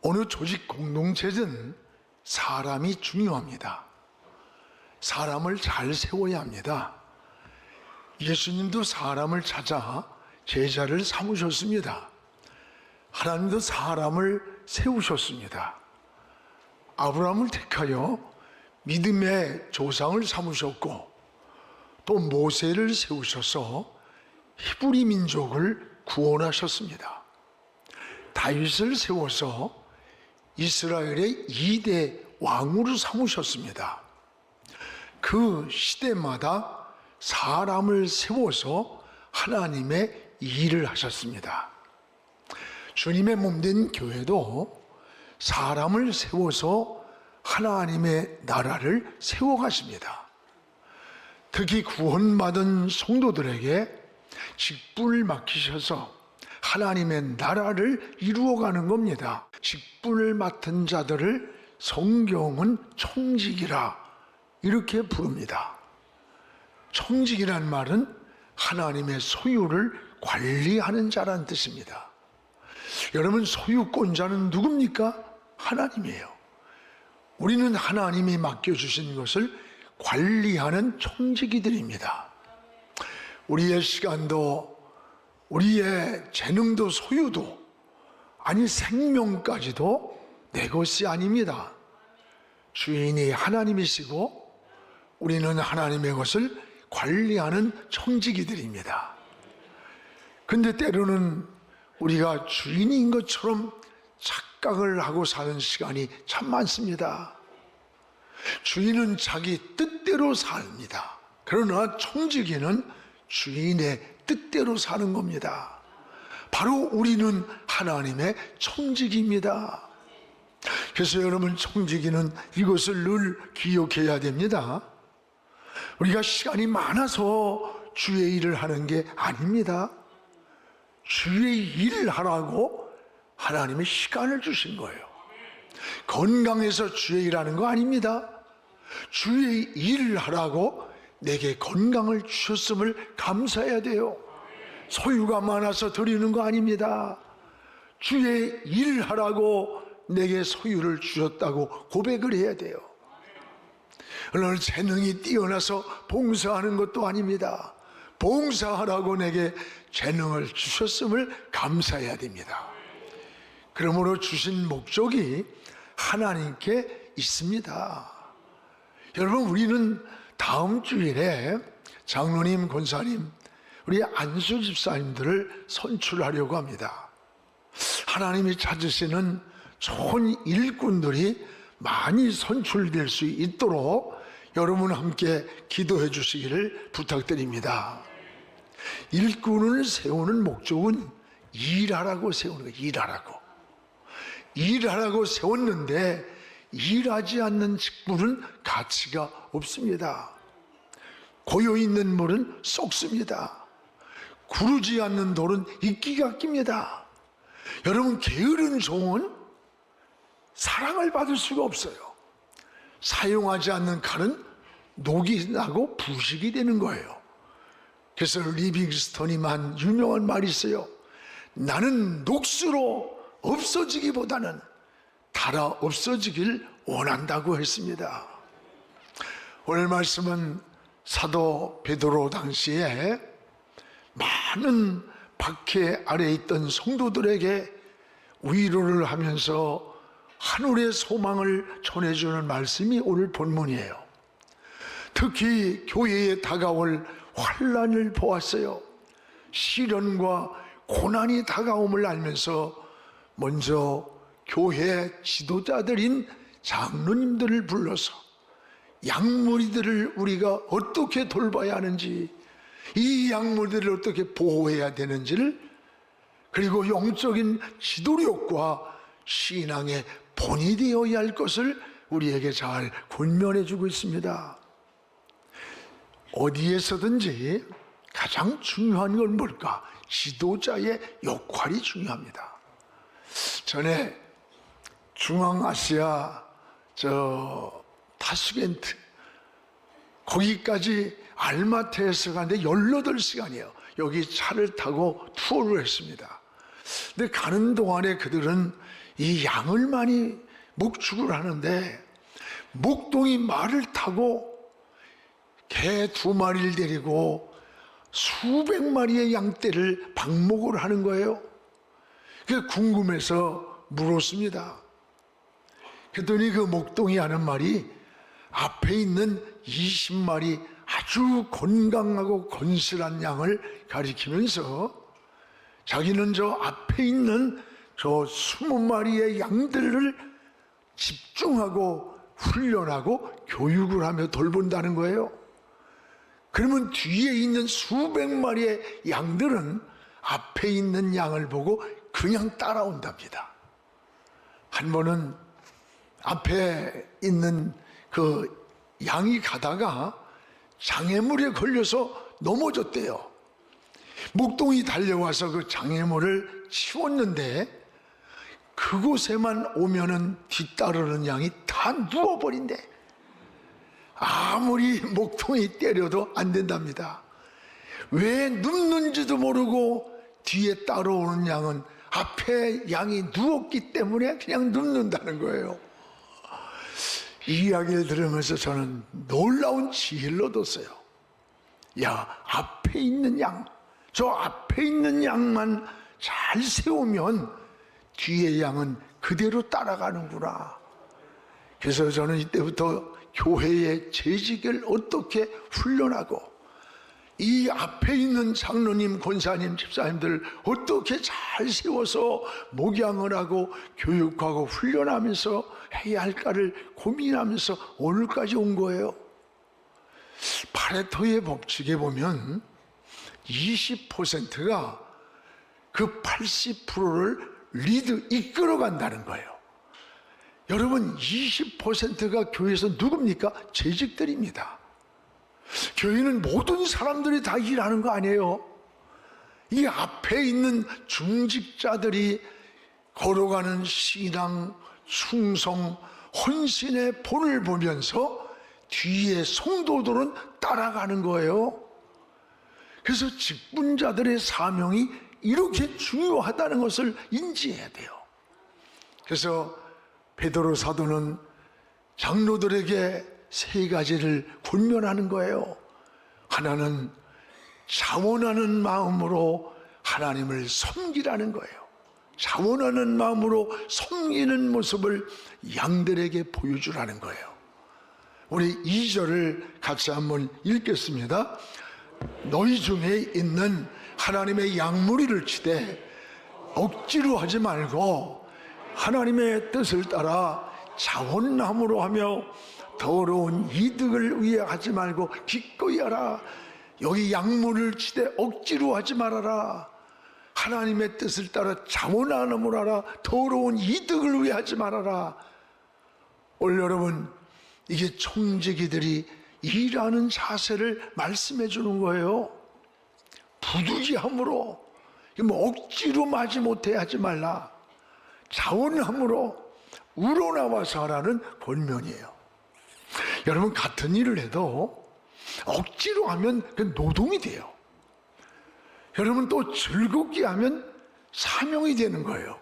어느 조직 공동체든 사람이 중요합니다. 사람을 잘 세워야 합니다. 예수님도 사람을 찾아 제자를 삼으셨습니다. 하나님도 사람을 세우셨습니다. 아브라함을 택하여 믿음의 조상을 삼으셨고, 또 모세를 세우셔서 히브리 민족을 구원하셨습니다. 다윗을 세워서 이스라엘의 2대 왕으로 삼으셨습니다. 그 시대마다 사람을 세워서 하나님의 일을 하셨습니다. 주님의 몸된 교회도 사람을 세워서 하나님의 나라를 세워가십니다. 특히 구원받은 성도들에게 직분을 맡기셔서 하나님의 나라를 이루어가는 겁니다. 직분을 맡은 자들을 성경은 청직이라 이렇게 부릅니다. 청직이란 말은 하나님의 소유를 관리하는 자란 뜻입니다. 여러분, 소유권자는 누굽니까? 하나님이에요. 우리는 하나님이 맡겨주신 것을 관리하는 청지기들입니다. 우리의 시간도, 우리의 재능도, 소유도, 아니 생명까지도 내 것이 아닙니다. 주인이 하나님이시고 우리는 하나님의 것을 관리하는 청지기들입니다. 근데 때로는 우리가 주인인 것처럼 착각을 하고 사는 시간이 참 많습니다. 주인은 자기 뜻대로 삽니다. 그러나 청지기는 주인의 뜻대로 사는 겁니다. 바로 우리는 하나님의 청지기입니다. 그래서 여러분, 청지기는 이것을 늘 기억해야 됩니다. 우리가 시간이 많아서 주의 일을 하는 게 아닙니다. 주의 일을 하라고 하나님의 시간을 주신 거예요. 건강해서 주의 일하는 거 아닙니다. 주의 일을 하라고 내게 건강을 주셨음을 감사해야 돼요. 소유가 많아서 드리는 거 아닙니다. 주의 일을 하라고 내게 소유를 주셨다고 고백을 해야 돼요. 오늘 재능이 뛰어나서 봉사하는 것도 아닙니다. 봉사하라고 내게 재능을 주셨음을 감사해야 됩니다. 그러므로 주신 목적이 하나님께 있습니다. 여러분, 우리는 다음 주일에 장로님, 권사님, 우리 안수 집사님들을 선출하려고 합니다. 하나님이 찾으시는 좋은 일꾼들이 많이 선출될 수 있도록 여러분 함께 기도해 주시기를 부탁드립니다. 일꾼을 세우는 목적은 일하라고 세우는 거예요. 일하라고 세웠는데 일하지 않는 직분은 가치가 없습니다. 고여있는 물은 썩습니다. 구르지 않는 돌은 이끼가 낍니다. 여러분, 게으른 종은 사랑을 받을 수가 없어요. 사용하지 않는 칼은 녹이 나고 부식이 되는 거예요. 그래서 리빙스턴이 한 유명한 말이 있어요. 나는 녹수로 없어지기보다는 달아 없어지길 원한다고 했습니다. 오늘 말씀은 사도 베드로 당시에 많은 박해 아래에 있던 성도들에게 위로를 하면서 하늘의 소망을 전해주는 말씀이 오늘 본문이에요. 특히 교회에 다가올 환난을 보았어요. 시련과 고난이 다가옴을 알면서 먼저 교회 지도자들인 장로님들을 불러서 양무리들을 우리가 어떻게 돌봐야 하는지, 이 양무리들을 어떻게 보호해야 되는지를, 그리고 영적인 지도력과 신앙의 본이 되어야 할 것을 우리에게 잘 권면해 주고 있습니다. 어디에서든지 가장 중요한 건 뭘까? 지도자의 역할이 중요합니다. 전에 중앙아시아 타슈켄트 거기까지 알마트에서 가는데 18시간이에요. 여기 차를 타고 투어를 했습니다. 근데 가는 동안에 그들은 이 양을 많이 목축을 하는데 목동이 말을 타고 개 2마리를 데리고 수백 마리의 양떼를 방목을 하는 거예요. 그게 궁금해서 물었습니다. 그랬더니 그 목동이 하는 말이 앞에 있는 20마리 아주 건강하고 건실한 양을 가리키면서 자기는 저 앞에 있는 저 20마리의 양들을 집중하고 훈련하고 교육을 하며 돌본다는 거예요. 그러면 뒤에 있는 수백 마리의 양들은 앞에 있는 양을 보고 그냥 따라온답니다. 한 번은 앞에 있는 그 양이 가다가 장애물에 걸려서 넘어졌대요. 목동이 달려와서 그 장애물을 치웠는데 그곳에만 오면은 뒤따르는 양이 다 누워버린대. 아무리 목동이 때려도 안 된답니다. 왜 눕는지도 모르고 뒤에 따라오는 양은 앞에 양이 누웠기 때문에 그냥 눕는다는 거예요. 이 이야기를 들으면서 저는 놀라운 지혜를 얻었어요. 야, 앞에 있는 양, 저 앞에 있는 양만 잘 세우면 뒤에 양은 그대로 따라가는구나. 그래서 저는 이때부터 교회의 재직을 어떻게 훈련하고 이 앞에 있는 장로님, 권사님, 집사님들 어떻게 잘 세워서 목양을 하고 교육하고 훈련하면서 해야 할까를 고민하면서 오늘까지 온 거예요. 파레토의 법칙에 보면 20%가 그 80%를 이끌어 간다는 거예요. 여러분, 20%가 교회에서 누굽니까? 재직들입니다. 교회는 모든 사람들이 다 일하는 거 아니에요. 이 앞에 있는 중직자들이 걸어가는 신앙, 충성, 헌신의 본을 보면서 뒤에 성도들은 따라가는 거예요. 그래서 직분자들의 사명이 이렇게 중요하다는 것을 인지해야 돼요. 그래서 베드로 사도는 장로들에게 3가지를 권면하는 거예요. 하나는 자원하는 마음으로 하나님을 섬기라는 거예요. 자원하는 마음으로 섬기는 모습을 양들에게 보여주라는 거예요. 우리 2절을 같이 한번 읽겠습니다. 너희 중에 있는 하나님의 양무리를 치되 억지로 하지 말고 하나님의 뜻을 따라 자원함으로 하며 더러운 이득을 위해 하지 말고 기꺼이 하라. 여기 양무리를 치되 억지로 하지 말아라. 하나님의 뜻을 따라 자원함으로 하라. 더러운 이득을 위해 하지 말아라. 오늘 여러분, 이게 청지기들이 일하는 자세를 말씀해 주는 거예요. 부득이함으로, 뭐 억지로 마지 못해 하지 말라. 자원함으로 우러나와서 하라는 권면이에요. 여러분, 같은 일을 해도 억지로 하면 그 노동이 돼요. 여러분, 또 즐겁게 하면 사명이 되는 거예요.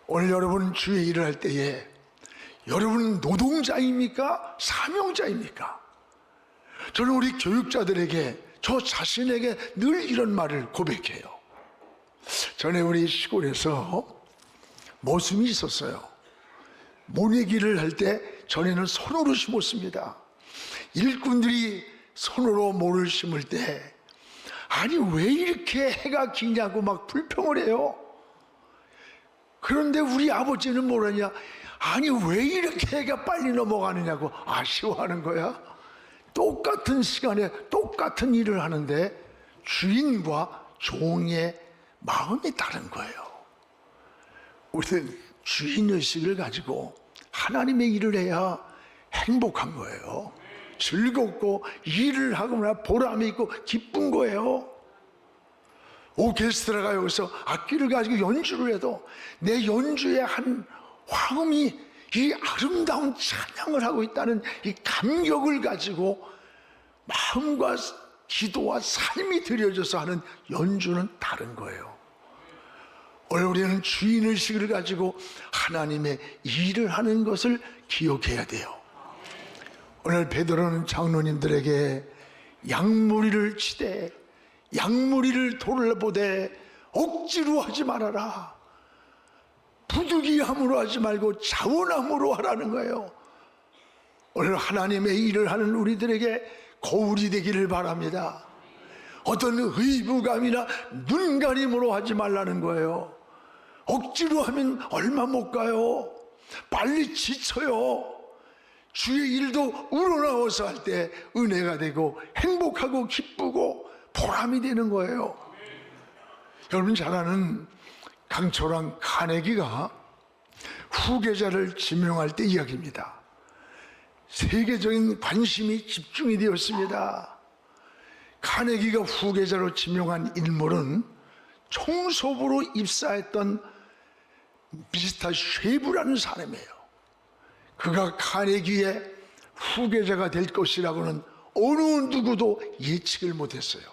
오늘 여러분 주의 일을 할 때에 여러분은 노동자입니까? 사명자입니까? 저는 우리 교육자들에게, 저 자신에게 늘 이런 말을 고백해요. 전에 우리 시골에서 모슴이 있었어요. 모내기를 할 때 전에는 손으로 심었습니다. 일꾼들이 손으로 모를 심을 때 아니 왜 이렇게 해가 기냐고 막 불평을 해요. 그런데 우리 아버지는 뭐라냐, 아니 왜 이렇게 해가 빨리 넘어가느냐고 아쉬워하는 거야. 똑같은 시간에 똑같은 일을 하는데 주인과 종의 마음이 다른 거예요. 우리는 주인의식을 가지고 하나님의 일을 해야 행복한 거예요. 즐겁고 일을 하거나 보람이 있고 기쁜 거예요. 오케스트라가 여기서 악기를 가지고 연주를 해도 내 연주의 한 화음이 이 아름다운 찬양을 하고 있다는 이 감격을 가지고 마음과 기도와 삶이 들여져서 하는 연주는 다른 거예요. 오늘 우리는 주인의식을 가지고 하나님의 일을 하는 것을 기억해야 돼요. 오늘 베드로는 장로님들에게 양무리를 치되 양무리를 돌보되 억지로 하지 말아라. 부득이함으로 하지 말고 자원함으로 하라는 거예요. 오늘 하나님의 일을 하는 우리들에게 거울이 되기를 바랍니다. 어떤 의무감이나 눈가림으로 하지 말라는 거예요. 억지로 하면 얼마 못 가요. 빨리 지쳐요. 주의 일도 우러나와서 할 때 은혜가 되고 행복하고 기쁘고 보람이 되는 거예요. 여러분 잘 아는 강철왕 카네기가 후계자를 지명할 때 이야기입니다. 세계적인 관심이 집중이 되었습니다. 카네기가 후계자로 지명한 인물은 총소부로 입사했던 미스터 쉐브라는 사람이에요. 그가 카네기의 후계자가 될 것이라고는 어느 누구도 예측을 못했어요.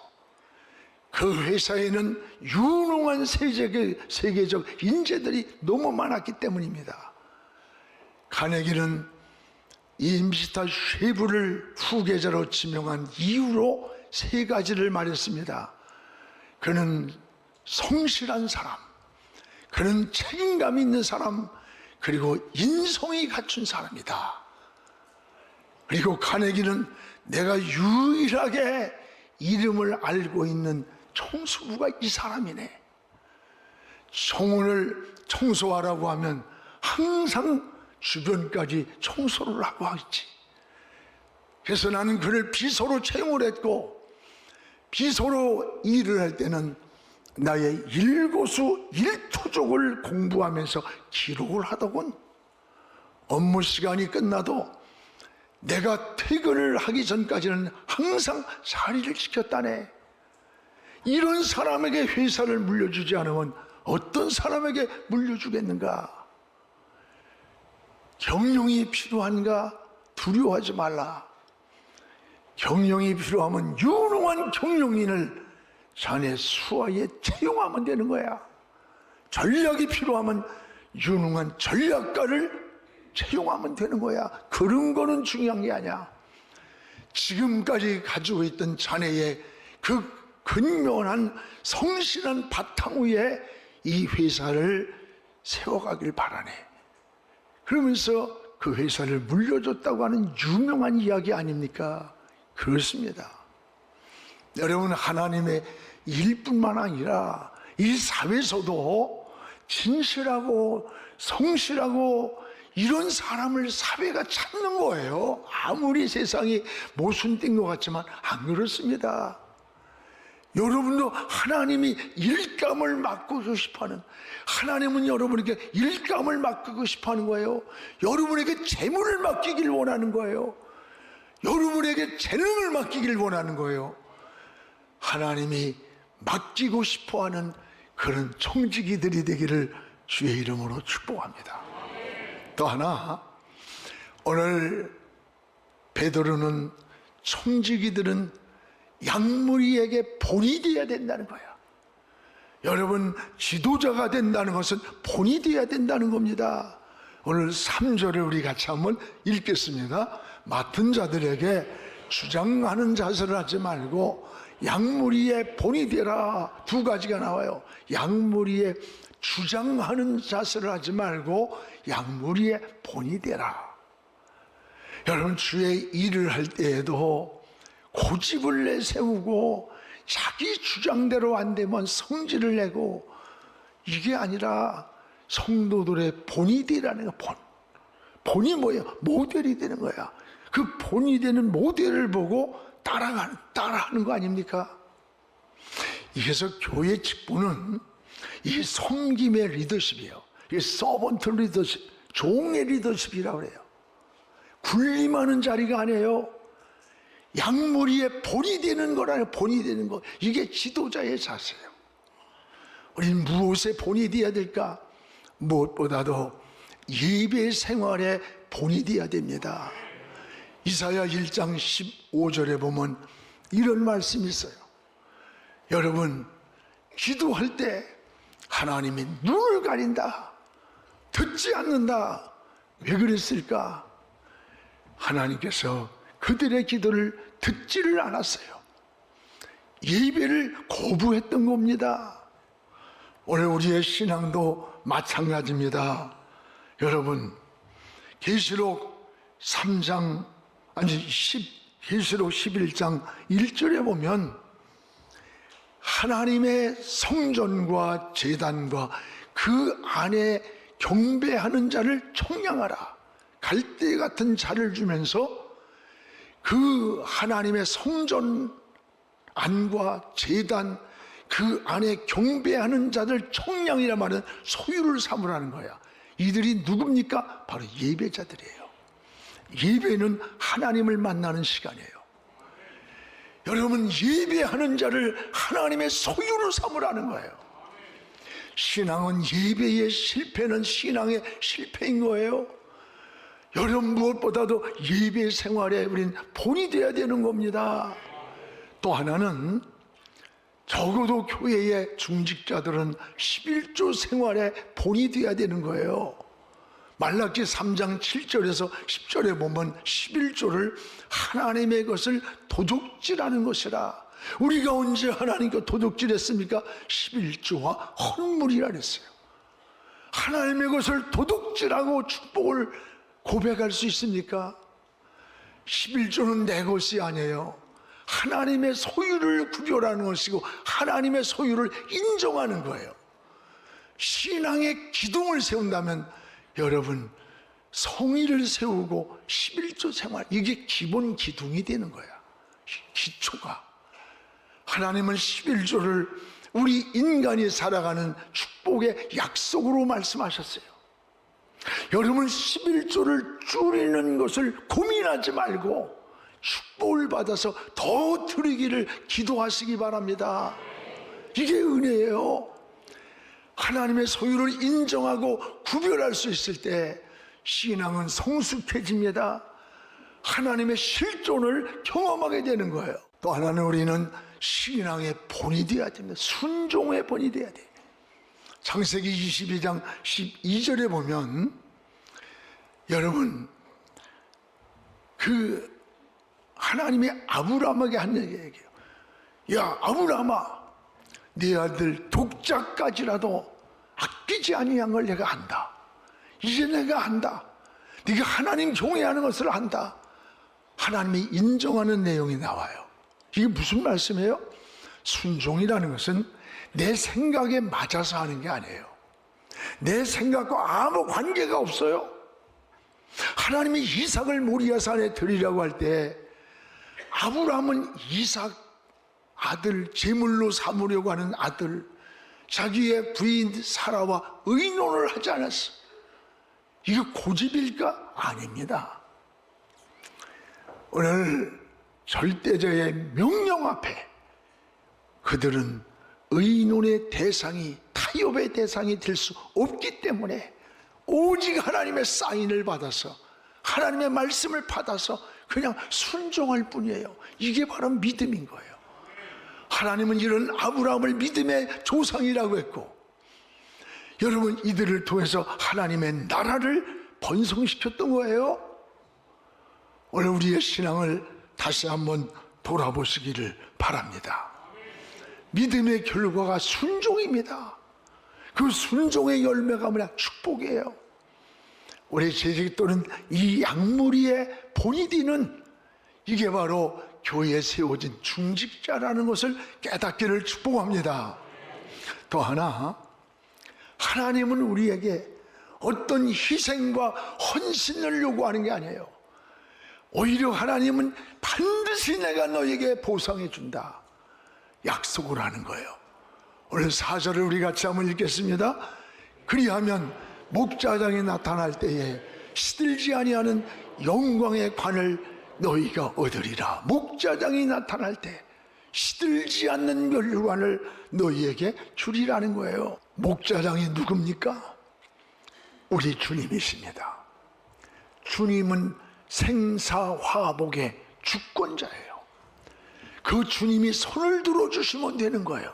그 회사에는 유능한 세계적 인재들이 너무 많았기 때문입니다. 카네기는 이 미스터 쉐브를 후계자로 지명한 이유로 세 가지를 말했습니다. 그는 성실한 사람, 그는 책임감 있는 사람, 그리고 인성이 갖춘 사람이다. 그리고 카네기는 내가 유일하게 이름을 알고 있는 총수부가 이 사람이네. 청원을 청소하라고 하면 항상 주변까지 청소를 하고 있지. 그래서 나는 그를 비서로 채용을 했고, 비서로 일을 할 때는 나의 일거수 일투족을 공부하면서 기록을 하더군. 업무 시간이 끝나도 내가 퇴근을 하기 전까지는 항상 자리를 지켰다네. 이런 사람에게 회사를 물려주지 않으면 어떤 사람에게 물려주겠는가? 경영이 필요한가? 두려워하지 말라. 경영이 필요하면 유능한 경영인을 자네 수하에 채용하면 되는 거야. 전략이 필요하면 유능한 전략가를 채용하면 되는 거야. 그런 거는 중요한 게 아니야. 지금까지 가지고 있던 자네의 그 근면한 성실한 바탕 위에 이 회사를 세워가길 바라네. 그러면서 그 회사를 물려줬다고 하는 유명한 이야기 아닙니까? 그렇습니다. 여러분, 하나님의 일뿐만 아니라 이 사회에서도 진실하고 성실하고 이런 사람을 사회가 찾는 거예요. 아무리 세상이 모순된 것 같지만 안 그렇습니다. 여러분도 하나님이 일감을 맡고 싶어하는, 하나님은 여러분에게 일감을 맡기고 싶어하는 거예요. 여러분에게 재물을 맡기길 원하는 거예요. 여러분에게 재능을 맡기길 원하는 거예요. 하나님이 맡기고 싶어하는 그런 청지기들이 되기를 주의 이름으로 축복합니다. 또 하나, 오늘 베드로는 청지기들은 양무리에게 본이 되어야 된다는 거야. 여러분, 지도자가 된다는 것은 본이 되어야 된다는 겁니다. 오늘 3절을 우리 같이 한번 읽겠습니다. 맡은 자들에게 주장하는 자세를 하지 말고 양무리의 본이 되라. 두 가지가 나와요. 양무리의 주장하는 자세를 하지 말고 양무리의 본이 되라. 여러분, 주의 일을 할 때에도 고집을 내세우고 자기 주장대로 안 되면 성질을 내고, 이게 아니라 성도들의 본이 되라는 거야. 본. 본이 뭐예요? 모델이 되는 거야. 그 본이 되는 모델을 보고 따라하는 거 아닙니까? 그래서 교회 직분은 이 섬김의 리더십이에요. 이게 서번트 리더십, 종의 리더십이라고 그래요. 군림하는 자리가 아니에요. 양무리의 본이 되는 거라요. 본이 되는 거. 이게 지도자의 자세예요. 우리는 무엇에 본이 되어야 될까? 무엇보다도 예배 생활에 본이 되어야 됩니다. 이사야 1장 15절에 보면 이런 말씀이 있어요. 여러분, 기도할 때 하나님이 눈을 가린다, 듣지 않는다. 왜 그랬을까? 하나님께서 그들의 기도를 듣지를 않았어요. 예배를 거부했던 겁니다. 오늘 우리의 신앙도 마찬가지입니다. 여러분, 계시록 3장 계시록 11장 1절에 보면 하나님의 성전과 제단과 그 안에 경배하는 자를 청량하라, 갈대 같은 자를 주면서 그 하나님의 성전 안과 제단 그 안에 경배하는 자들 청량이라 말은 소유를 삼으라는 거야. 이들이 누굽니까? 바로 예배자들이에요. 예배는 하나님을 만나는 시간이에요. 여러분, 예배하는 자를 하나님의 소유를 삼으라는 거예요. 신앙은 예배의 실패는 신앙의 실패인 거예요. 여러분, 무엇보다도 예배 생활에 우린 본이 되어야 되는 겁니다. 또 하나는 적어도 교회의 중직자들은 11조 생활에 본이 되어야 되는 거예요. 말라기 3장 7절에서 10절에 보면 11조를 하나님의 것을 도둑질하는 것이라. 우리가 언제 하나님과 도둑질했습니까? 11조와 헌물이라 그랬어요. 하나님의 것을 도둑질하고 축복을 고백할 수 있습니까? 11조는 내 것이 아니에요. 하나님의 소유를 구별하는 것이고 하나님의 소유를 인정하는 거예요. 신앙의 기둥을 세운다면 여러분, 성의를 세우고 11조 생활, 이게 기본 기둥이 되는 거야. 기초가. 하나님은 11조를 우리 인간이 살아가는 축복의 약속으로 말씀하셨어요. 여러분, 11조를 줄이는 것을 고민하지 말고 축복을 받아서 더 드리기를 기도하시기 바랍니다. 이게 은혜예요. 하나님의 소유를 인정하고 구별할 수 있을 때 신앙은 성숙해집니다. 하나님의 실존을 경험하게 되는 거예요. 또 하나는 우리는 신앙의 본이 되어야 됩니다. 순종의 본이 되어야 돼요. 창세기 22장 12절에 보면 여러분, 그 하나님이 아브라함에게 한 얘기예요. 야, 아브라함아, 네 아들 독자까지라도 아끼지 아니한 걸 내가 안다. 이제 내가 안다. 네가 하나님 경외하는 것을 안다. 하나님이 인정하는 내용이 나와요. 이게 무슨 말씀이에요? 순종이라는 것은 내 생각에 맞아서 하는 게 아니에요. 내 생각과 아무 관계가 없어요. 하나님이 이삭을 모리아 산에 드리라고 할 때 아브라함은 이삭 아들, 제물로 삼으려고 하는 아들, 자기의 부인 사라와 의논을 하지 않았어. 이게 고집일까? 아닙니다. 오늘 절대자의 명령 앞에 그들은 의논의 대상이, 타협의 대상이 될 수 없기 때문에 오직 하나님의 사인을 받아서, 하나님의 말씀을 받아서 그냥 순종할 뿐이에요. 이게 바로 믿음인 거예요. 하나님은 이런 아브라함을 믿음의 조상이라고 했고, 여러분, 이들을 통해서 하나님의 나라를 번성시켰던 거예요. 오늘 우리의 신앙을 다시 한번 돌아보시기를 바랍니다. 믿음의 결과가 순종입니다. 그 순종의 열매가 뭐냐? 축복이에요. 우리 제기또는 이 양무리의 본이 되는, 이게 바로 교회에 세워진 중직자라는 것을 깨닫기를 축복합니다. 또 하나, 하나님은 우리에게 어떤 희생과 헌신을 요구하는 게 아니에요. 오히려 하나님은 반드시 내가 너에게 보상해 준다, 약속을 하는 거예요. 오늘 4절을 우리 같이 한번 읽겠습니다. 그리하면 목자장이 나타날 때에 시들지 아니하는 영광의 관을 너희가 얻으리라. 목자장이 나타날 때 시들지 않는 멸관을 너희에게 주리라는 거예요. 목자장이 누굽니까? 우리 주님이십니다. 주님은 생사화복의 주권자예요. 그 주님이 손을 들어주시면 되는 거예요.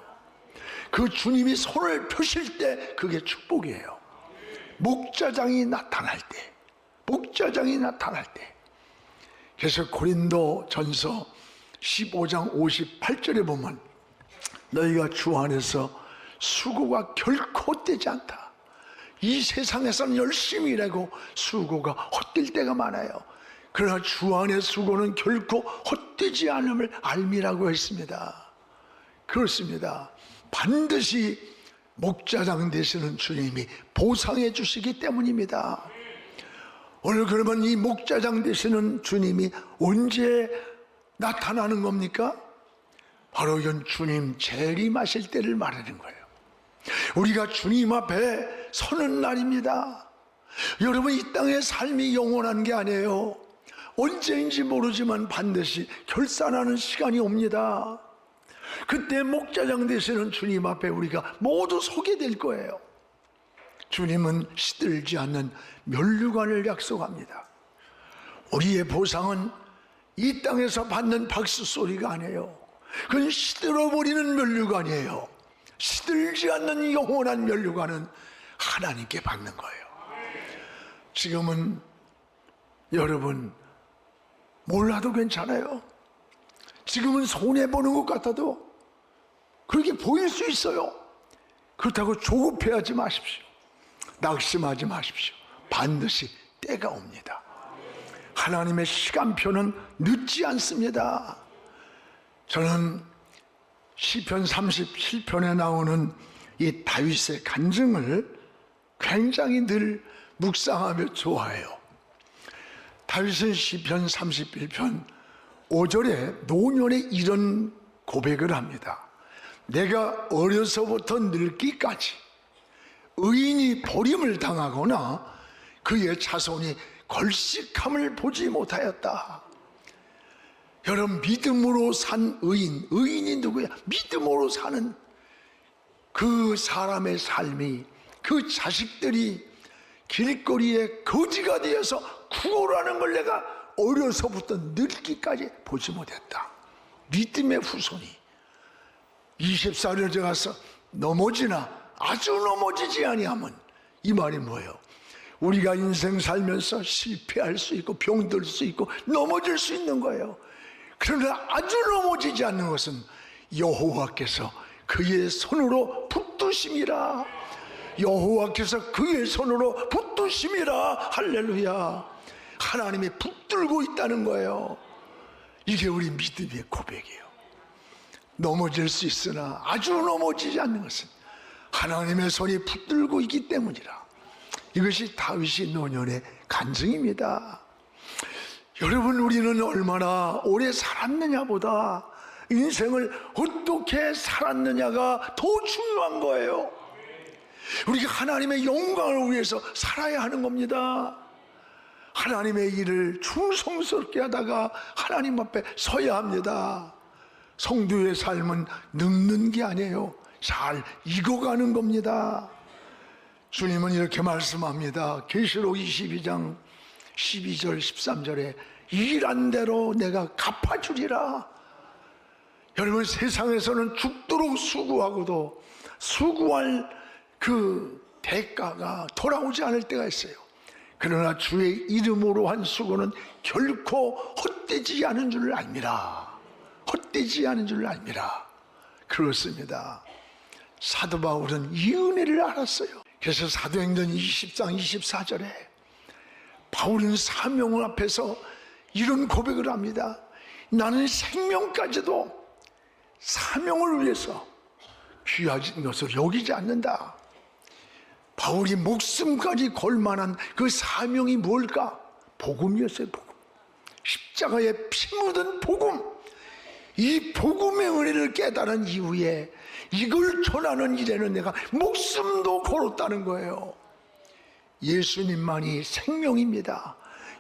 그 주님이 손을 펴실 때 그게 축복이에요. 목자장이 나타날 때, 목자장이 나타날 때. 그래서 고린도 전서 15장 58절에 보면 너희가 주 안에서 수고가 결코 헛되지 않다. 이 세상에서는 열심히 일하고 수고가 헛될 때가 많아요. 그러나 주 안의 수고는 결코 헛되지 않음을 알미라고 했습니다. 그렇습니다. 반드시 목자장 되시는 주님이 보상해 주시기 때문입니다. 오늘 그러면 이 목자장 되시는 주님이 언제 나타나는 겁니까? 바로 이건 주님 재림하실 때를 말하는 거예요. 우리가 주님 앞에 서는 날입니다. 여러분, 이 땅의 삶이 영원한 게 아니에요. 언제인지 모르지만 반드시 결산하는 시간이 옵니다. 그때 목자장 되시는 주님 앞에 우리가 모두 서게 될 거예요. 주님은 시들지 않는 면류관을 약속합니다. 우리의 보상은 이 땅에서 받는 박수 소리가 아니에요. 그건 시들어버리는 면류관이에요. 시들지 않는 영원한 면류관은 하나님께 받는 거예요. 지금은 여러분 몰라도 괜찮아요. 지금은 손해보는 것 같아도 그렇게 보일 수 있어요. 그렇다고 조급해하지 마십시오. 낙심하지 마십시오. 반드시 때가 옵니다. 하나님의 시간표는 늦지 않습니다. 저는 시편 37편에 나오는 이 다윗의 간증을 굉장히 늘 묵상하며 좋아해요. 다윗은 시편 31편 5절에 노년에 이런 고백을 합니다. 내가 어려서부터 늙기까지 의인이 버림을 당하거나 그의 자손이 걸식함을 보지 못하였다. 여러분, 믿음으로 산 의인, 의인이 누구야? 믿음으로 사는 그 사람의 삶이, 그 자식들이 길거리에 거지가 되어서 구걸하는 걸 내가 어려서부터 늙기까지 보지 못했다. 믿음의 후손이 20살을 되어서 넘어지나 아주 넘어지지 아니하면, 이 말이 뭐예요? 우리가 인생 살면서 실패할 수 있고 병들 수 있고 넘어질 수 있는 거예요. 그러나 아주 넘어지지 않는 것은 여호와께서 그의 손으로 붙드심이라. 여호와께서 그의 손으로 붙드심이라. 할렐루야. 하나님이 붙들고 있다는 거예요. 이게 우리 믿음의 고백이에요. 넘어질 수 있으나 아주 넘어지지 않는 것은 하나님의 손이 붙들고 있기 때문이라. 이것이 다윗이 노년의 간증입니다. 여러분, 우리는 얼마나 오래 살았느냐보다 인생을 어떻게 살았느냐가 더 중요한 거예요. 우리가 하나님의 영광을 위해서 살아야 하는 겁니다. 하나님의 일을 충성스럽게 하다가 하나님 앞에 서야 합니다. 성도의 삶은 늙는 게 아니에요. 잘 익어가는 겁니다. 주님은 이렇게 말씀합니다. 계시록 22장 12절 13절에 일한 대로 내가 갚아주리라. 여러분, 세상에서는 죽도록 수고하고도 수고할 그 대가가 돌아오지 않을 때가 있어요. 그러나 주의 이름으로 한 수고는 결코 헛되지 않은 줄 알미라. 헛되지 않은 줄 알미라. 그렇습니다. 사도 바울은 이 은혜를 알았어요. 그래서 사도행전 20장 24절에 바울은 사명 앞에서 이런 고백을 합니다. 나는 생명까지도 사명을 위해서 귀하진 것을 여기지 않는다. 바울이 목숨까지 걸 만한 그 사명이 뭘까? 복음이었어요. 복음. 십자가에 피 묻은 복음. 이 복음의 은혜를 깨달은 이후에 이걸 전하는 일에는 내가 목숨도 걸었다는 거예요. 예수님만이 생명입니다.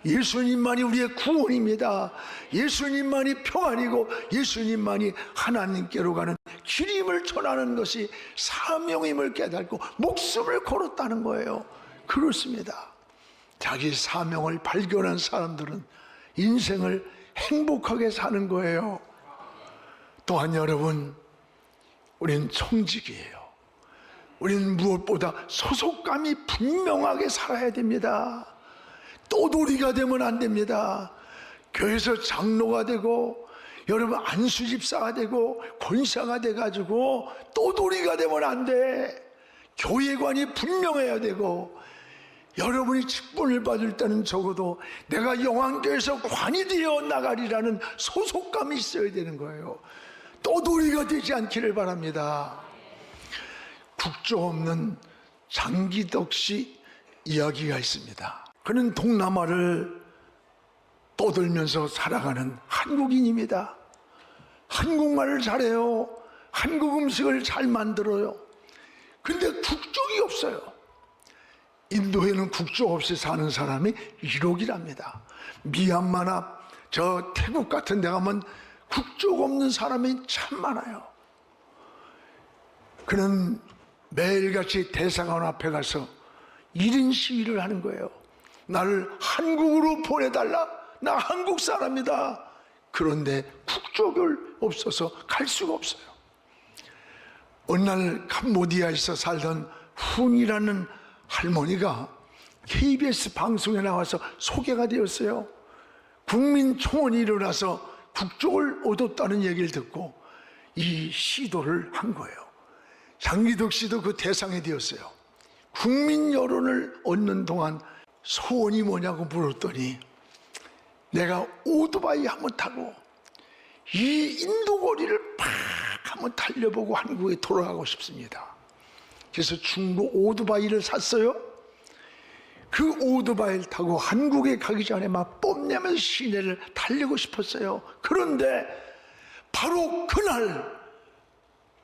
예수님만이 우리의 구원입니다. 예수님만이 평안이고 예수님만이 하나님께로 가는 길임을 전하는 것이 사명임을 깨닫고 목숨을 걸었다는 거예요. 그렇습니다. 자기 사명을 발견한 사람들은 인생을 행복하게 사는 거예요. 또한 여러분, 우리는 청직이에요. 우리는 무엇보다 소속감이 분명하게 살아야 됩니다. 떠돌이가 되면 안 됩니다. 교회에서 장로가 되고 여러분 안수집사가 되고 권사가 돼가지고 떠돌이가 되면 안 돼. 교회관이 분명해야 되고, 여러분이 직분을 받을 때는 적어도 내가 영안교회에서 관이 되어 나가리라는 소속감이 있어야 되는 거예요. 떠돌이가 되지 않기를 바랍니다. 국조 없는 장기덕 씨 이야기가 있습니다. 그는 동남아를 떠돌면서 살아가는 한국인입니다. 한국말을 잘해요. 한국 음식을 잘 만들어요. 근데 국적이 없어요. 인도에는 국적 없이 사는 사람이 1억이랍니다. 미얀마나 저 태국 같은 데 가면 국적 없는 사람이 참 많아요. 그는 매일같이 대사관 앞에 가서 1인 시위를 하는 거예요. 나를 한국으로 보내달라. 나 한국 사람이다. 그런데 국적을 없어서 갈 수가 없어요. 어느 날 캄보디아에서 살던 훈이라는 할머니가 KBS 방송에 나와서 소개가 되었어요. 국민청원이 일어나서 국적을 얻었다는 얘기를 듣고 이 시도를 한 거예요. 장기덕 씨도 그 대상이 되었어요. 국민 여론을 얻는 동안 소원이 뭐냐고 물었더니 내가 오토바이 한번 타고 이 인도 거리를 팍 한번 달려보고 한국에 돌아가고 싶습니다. 그래서 중고 오토바이를 샀어요. 그 오토바이를 타고 한국에 가기 전에 막 뽐내면서 시내를 달리고 싶었어요. 그런데 바로 그날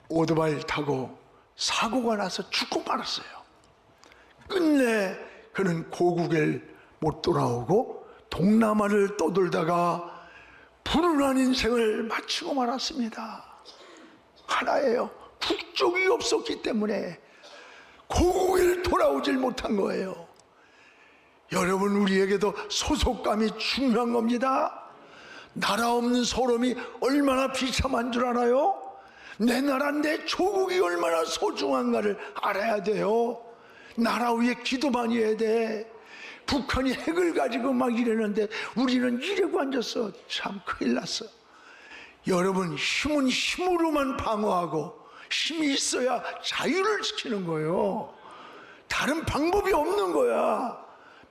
오토바이를 타고 사고가 나서 죽고 말았어요. 끝내 그는 고국에 못 돌아오고 동남아를 떠돌다가 불운한 인생을 마치고 말았습니다. 하나예요. 국적이 없었기 때문에 고국에 돌아오질 못한 거예요. 여러분, 우리에게도 소속감이 중요한 겁니다. 나라 없는 서름이 얼마나 비참한 줄 알아요? 내 나라, 내 조국이 얼마나 소중한가를 알아야 돼요. 나라 위에 기도 많이 해야 돼. 북한이 핵을 가지고 막 이러는데 우리는 이러고 앉았어. 참 큰일 났어. 여러분, 힘은 힘으로만 방어하고 힘이 있어야 자유를 지키는 거예요. 다른 방법이 없는 거야.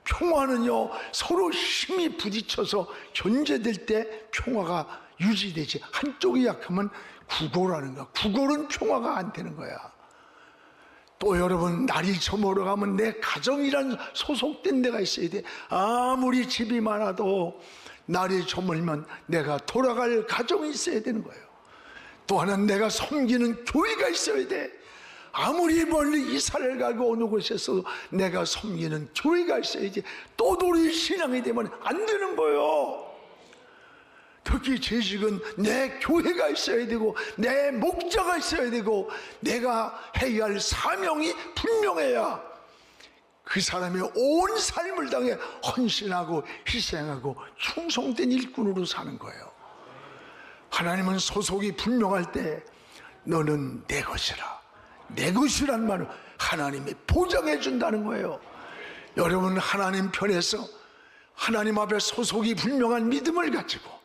평화는요, 서로 힘이 부딪혀서 견제될 때 평화가 유지되지. 한쪽이 약하면 구골하는 거야. 구골은 평화가 안 되는 거야. 또 여러분, 날이 저물어 가면 내 가정이란 소속된 데가 있어야 돼. 아무리 집이 많아도 날이 저물면 내가 돌아갈 가정이 있어야 되는 거예요. 또 하나는 내가 섬기는 교회가 있어야 돼. 아무리 멀리 이사를 가고 어느 곳에서 내가 섬기는 교회가 있어야지. 떠돌이 신앙이 되면 안 되는 거예요. 특히 재직은 내 교회가 있어야 되고 내 목자가 있어야 되고 내가 해야 할 사명이 분명해야 그 사람이 온 삶을 당해 헌신하고 희생하고 충성된 일꾼으로 사는 거예요. 하나님은 소속이 분명할 때 너는 내 것이라. 내 것이란 말은 하나님이 보장해 준다는 거예요. 여러분, 하나님 편에서 하나님 앞에 소속이 분명한 믿음을 가지고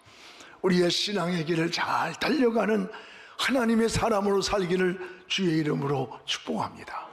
우리의 신앙의 길을 잘 달려가는 하나님의 사람으로 살기를 주의 이름으로 축복합니다.